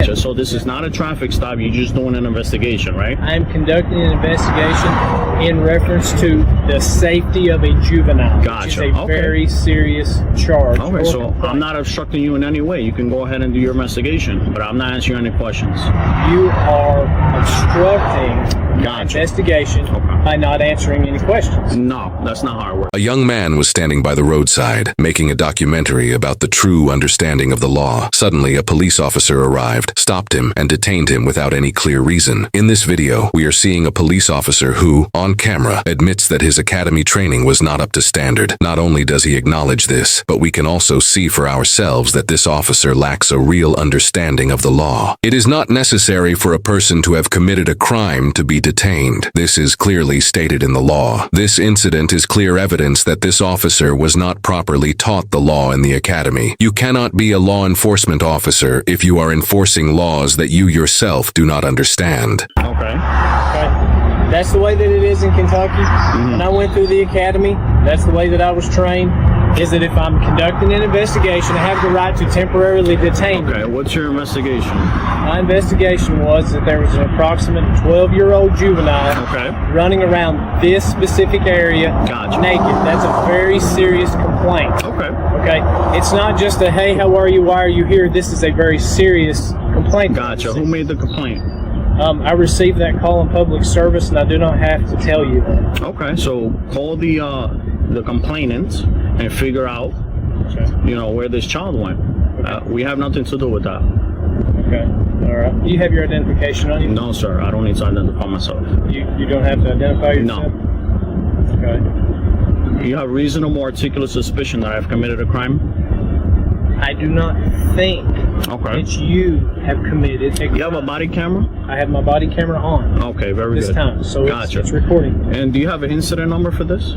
Just so this is not a traffic stop, you're just doing an investigation, right? I'm conducting an investigation in reference to the safety of a juvenile. Gotcha. Which is a very serious charge. Okay, so I'm not obstructing you in any way. You can go ahead and do your investigation, but I'm not answering any questions. You are obstructing my investigation by not answering any questions. No, that's not how it works. A young man was standing by the roadside, making a documentary about the true understanding of the law. Suddenly, a police officer arrived, stopped him, and detained him without any clear reason. In this video, we are seeing a police officer who, on camera, admits that his academy training was not up to standard. Not only does he acknowledge this, but we can also see for ourselves that this officer lacks a real understanding of the law. It is not necessary for a person to have committed a crime to be detained. This is clearly stated in the law. This incident is clear evidence that this officer was not properly taught the law in the academy. You cannot be a law enforcement officer if you are enforcing laws that you yourself do not understand. Okay. That's the way that it is in Kentucky. When I went through the academy, that's the way that I was trained, is that if I'm conducting an investigation, I have the right to temporarily detain you. Okay, what's your investigation? My investigation was that there was an approximate 12-year-old juvenile running around this specific area naked. That's a very serious complaint. Okay. It's not just a, hey, how are you, why are you here? This is a very serious complaint. Gotcha. Who made the complaint? I received that call in public service, and I do not have to tell you that. Okay, so call the complainant and figure out, where this child went. We have nothing to do with that. Okay, all right. Do you have your identification on you? No, sir. I don't need to identify myself. You don't have to identify yourself? No. Okay. You have reasonable articulate suspicion that I've committed a crime? I do not think that you have committed a crime. You have a body camera? I have my body camera on. Okay, very good. This time, so it's recording. And do you have an incident number for this?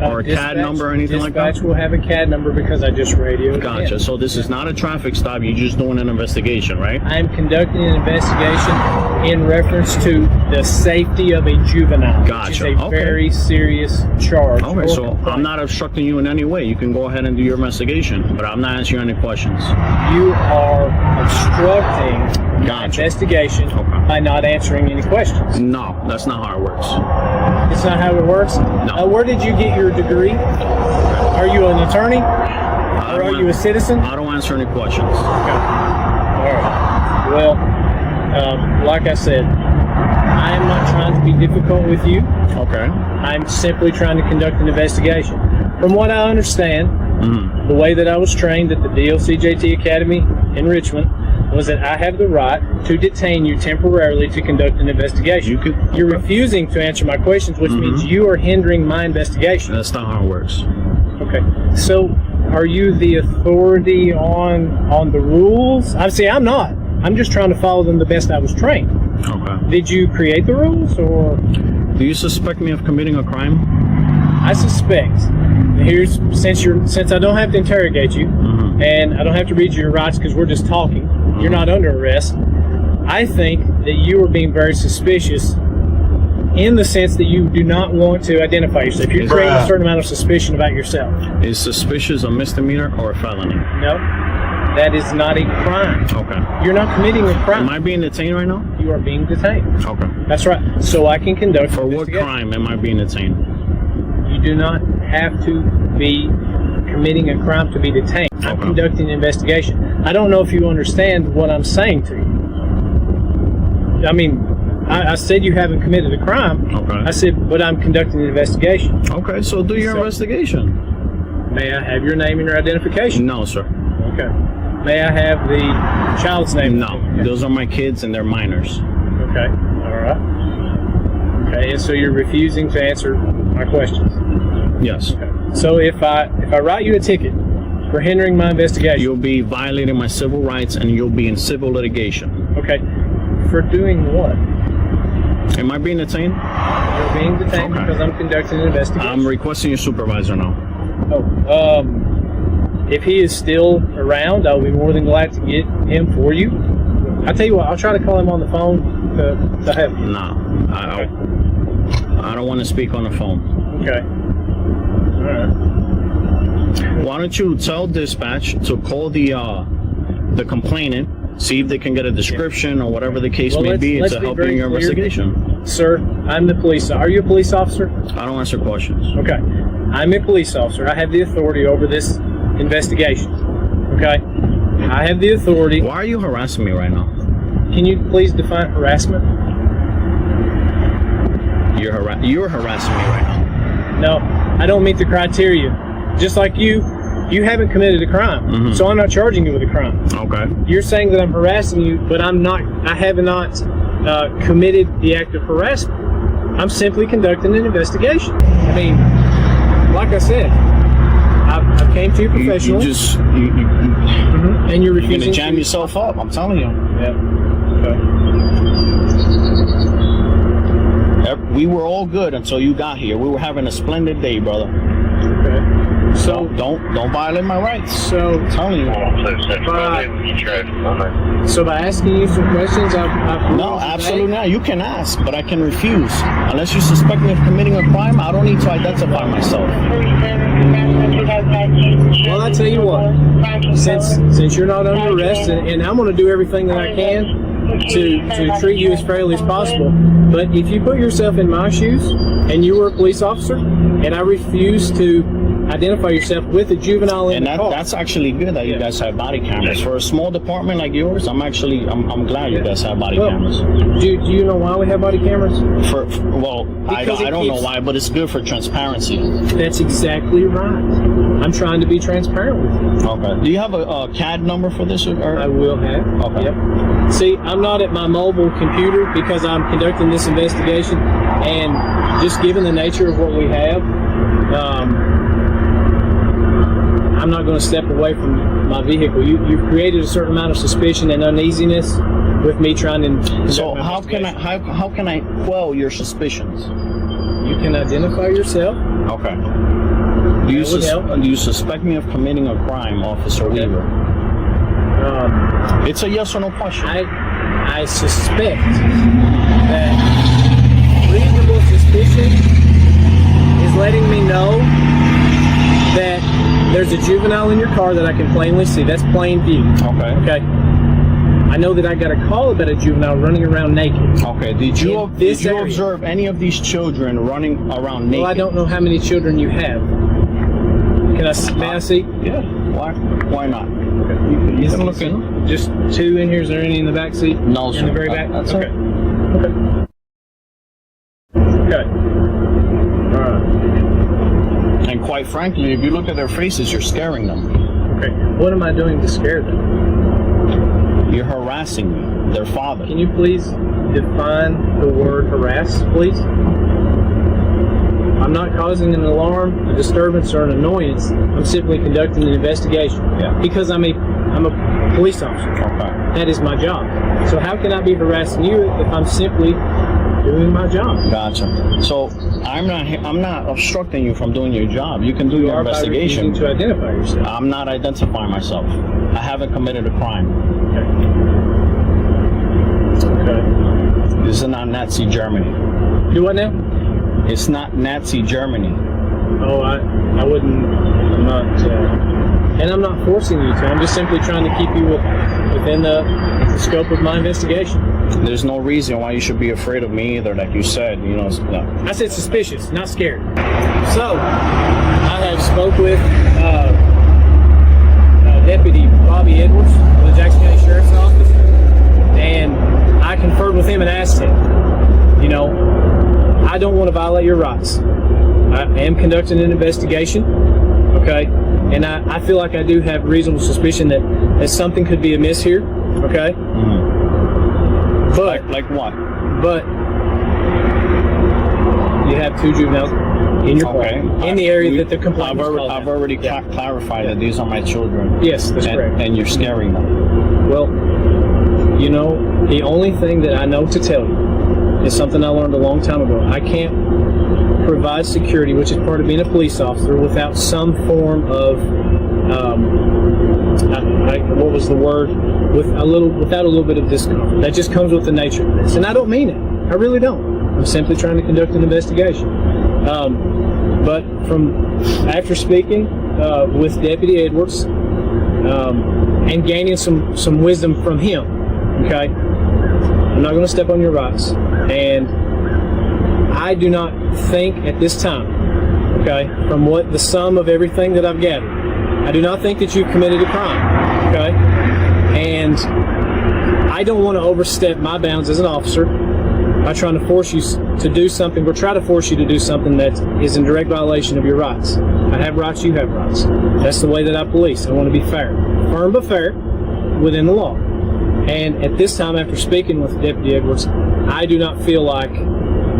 Or a CAD number or anything like that? Dispatch will have a CAD number because I just radioed. Gotcha. So this is not a traffic stop. You're just doing an investigation, right? I'm conducting an investigation in reference to the safety of a juvenile. Gotcha. Which is a very serious charge. Okay, so I'm not obstructing you in any way. You can go ahead and do your investigation, but I'm not answering any questions. You are obstructing my investigation by not answering any questions. No, that's not how it works. It's not how it works? No. Where did you get your degree? Are you an attorney? Or are you a citizen? I don't answer any questions. Okay. All right. Well, like I said, I am not trying to be difficult with you. Okay. I'm simply trying to conduct an investigation. From what I understand, the way that I was trained at the DLCJT Academy in Richmond was that I have the right to detain you temporarily to conduct an investigation. You're refusing to answer my questions, which means you are hindering my investigation. That's not how it works. Okay. So, are you the authority on the rules? I'm not. I'm just trying to follow them the best I was trained. Okay. Did you create the rules, or? Do you suspect me of committing a crime? I suspect. Since I don't have to interrogate you, and I don't have to read you your rights because we're just talking. You're not under arrest. I think that you are being very suspicious in the sense that you do not want to identify yourself. You're creating a certain amount of suspicion about yourself. Is suspicious a misdemeanor or a felony? No, that is not a crime. Okay. You're not committing a crime. Am I being detained right now? You are being detained. Okay. That's right. So I can conduct. For what crime am I being detained? You do not have to be committing a crime to be detained. I'm conducting an investigation. I don't know if you understand what I'm saying to you. I mean, I said you haven't committed a crime. Okay. I said, but I'm conducting an investigation. Okay, so do your investigation. May I have your name and your identification? No, sir. Okay. May I have the child's name? No, those are my kids and they're minors. Okay, all right. Okay, and so you're refusing to answer my questions? Yes. Okay. So if I write you a ticket for hindering my investigation, you'll be violating my civil rights and you'll be in civil litigation. Okay. For doing what? Am I being detained? You're being detained because I'm conducting an investigation. I'm requesting your supervisor now. If he is still around, I'll be more than glad to get him for you. I'll tell you what, I'll try to call him on the phone to help you. No, I don't want to speak on the phone. Okay. All right. Why don't you tell dispatch to call the complainant See if they can get a description or whatever the case may be let's to be help you in very your clear. investigation. Sir, I'm the police. Are you a police officer? I don't answer questions. Okay. I'm a police officer. I have the authority over this investigation. Okay? I have the authority. Why are you harassing me right now? Can you please define harassment? You're harassing me right now. No, I don't meet the criteria. Just like you haven't committed a crime, so I'm not charging you with a crime. Okay. You're saying that I'm harassing you, but I have not committed the act of harassment. I'm simply conducting an investigation. I mean, like I said, I came to you professionally. And you're refusing. You're gonna jam yourself up. I'm telling you. Yeah. Okay. We were all good until you got here. We were having a splendid day, brother. Okay. So don't violate my rights. So I'm telling you. So by asking you some questions, I've No, absolutely not. You can ask, but I can refuse. Unless you suspect me of committing a crime, I don't need to identify myself. Well, I tell you what. Since you're not under arrest, and I'm going to do everything that I can to treat you as fairly as possible. But if you put yourself in my shoes, and you were a police officer, and I refuse to identify yourself with a juvenile in the car. That's actually good that you guys have body cameras. For a small department like yours, I'm glad you guys have body cameras. Do you know why we have body cameras? I don't know why, but it's good for transparency. That's exactly right. I'm trying to be transparent with you. Okay. Do you have a CAD number for this? I will have. Okay. Yep. See, I'm not at my mobile computer because I'm conducting this investigation, and just given the nature of what we have, I'm not going to step away from my vehicle. You've created a certain amount of suspicion and uneasiness with me trying to. So how can I quell your suspicions? You can identify yourself. Okay. Do you suspect me of committing a crime, Officer Weaver? It's a yes or no question. I suspect that reasonable suspicion is letting me know that there's a juvenile in your car that I can plainly see. That's plain view. Okay. I know that I got a call about a juvenile running around naked. Okay. Did you observe any of these children running around naked? Well, I don't know how many children you have. May I see? Yeah. Why not? Okay. You can look in. Just two in here. Is there any in the back seat? No, sir. In the very back? That's okay. it. Okay. All right. And quite frankly, if you look at their faces, you're scaring them. Okay. What am I doing to scare them? You're harassing me, their father. Can you please define the word harass, please? I'm not causing an alarm, a disturbance, or an annoyance. I'm simply conducting an investigation. Yeah. Because I'm a police officer. Okay. That is my job. So how can I be harassing you if I'm simply doing my job? Gotcha. So I'm not obstructing you from doing your job. You can do your investigation. To identify yourself. I'm not identifying myself. I haven't committed a crime. Okay. This is not Nazi Germany. Do what now? It's not Nazi Germany. Oh, I wouldn't. I'm not. And I'm not forcing you to. I'm just simply trying to keep you within the scope of my investigation. There's no reason why you should be afraid of me either, like you said. No. I said suspicious, not scared. So, I have spoke with Deputy Bobby Edwards of the Jackson County Sheriff's Office, and I conferred with him and asked him, I don't want to violate your rights. I am conducting an investigation, okay? And I feel like I do have reasonable suspicion that something could be amiss here, okay? Mm-hmm. But like what? But you have two juveniles in your car, in the area that the complaint I've already clarified that these are my children. Yes, that's correct. And you're scaring them. Well, the only thing that I know to tell you is something I learned a long time ago. I can't provide security, which is part of being a police officer, without some form of what was the word? Without a little bit of discomfort. That just comes with the nature of this, and I don't mean it. I really don't. I'm simply trying to conduct an investigation. But after speaking with Deputy Edwards and gaining some wisdom from him. Okay, I'm not going to step on your rights, and I do not think at this time, okay, from what the sum of everything that I've gathered, I do not think that you've committed a crime. Okay, and I don't want to overstep my bounds as an officer by trying to force you to do something, or try to force you to do something that is in direct violation of your rights. I have rights, you have rights. That's the way that I police. I want to be fair. Firm but fair within the law. And at this time, after speaking with Deputy Edwards, I do not feel like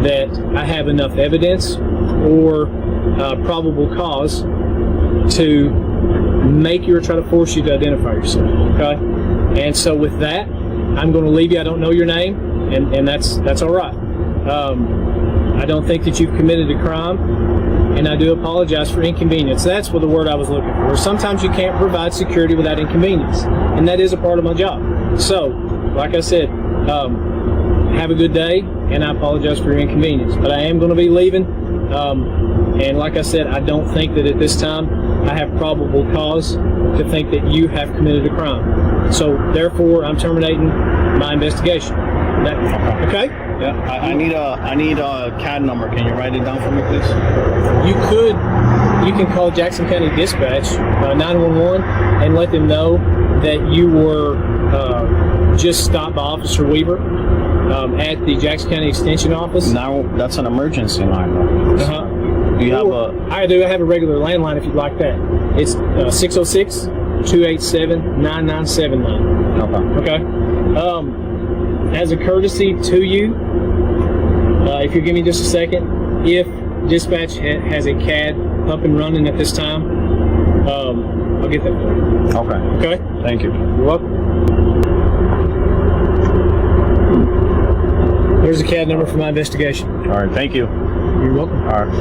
that I have enough evidence or probable cause to make you or try to force you to identify yourself. Okay? And so with that, I'm going to leave you. I don't know your name, and that's all right. I don't think that you've committed a crime, and I do apologize for inconvenience. That's what the word I was looking for. Sometimes you can't provide security without inconvenience, and that is a part of my job. So, like I said, have a good day, and I apologize for your inconvenience. But I am going to be leaving, and like I said, I don't think that at this time I have probable cause to think that you have committed a crime. So, therefore, I'm terminating my investigation. Okay? Yeah, I need a CAD number. Can you write it down for me, please? You can call Jackson County Dispatch 911 and let them know that you were just stopped by Officer Weaver at the Jackson County Extension Office. Now that's an emergency line. Do you have I do. I have a regular landline if you'd like that. It's 606-287-9979. Okay. Okay. As a courtesy to you, if you give me just a second, if dispatch has a CAD up and running at this time, I'll get that for you. Okay. Okay? Thank you. You're welcome. There's a CAD number for my investigation. All right. Thank you. You're welcome. All right.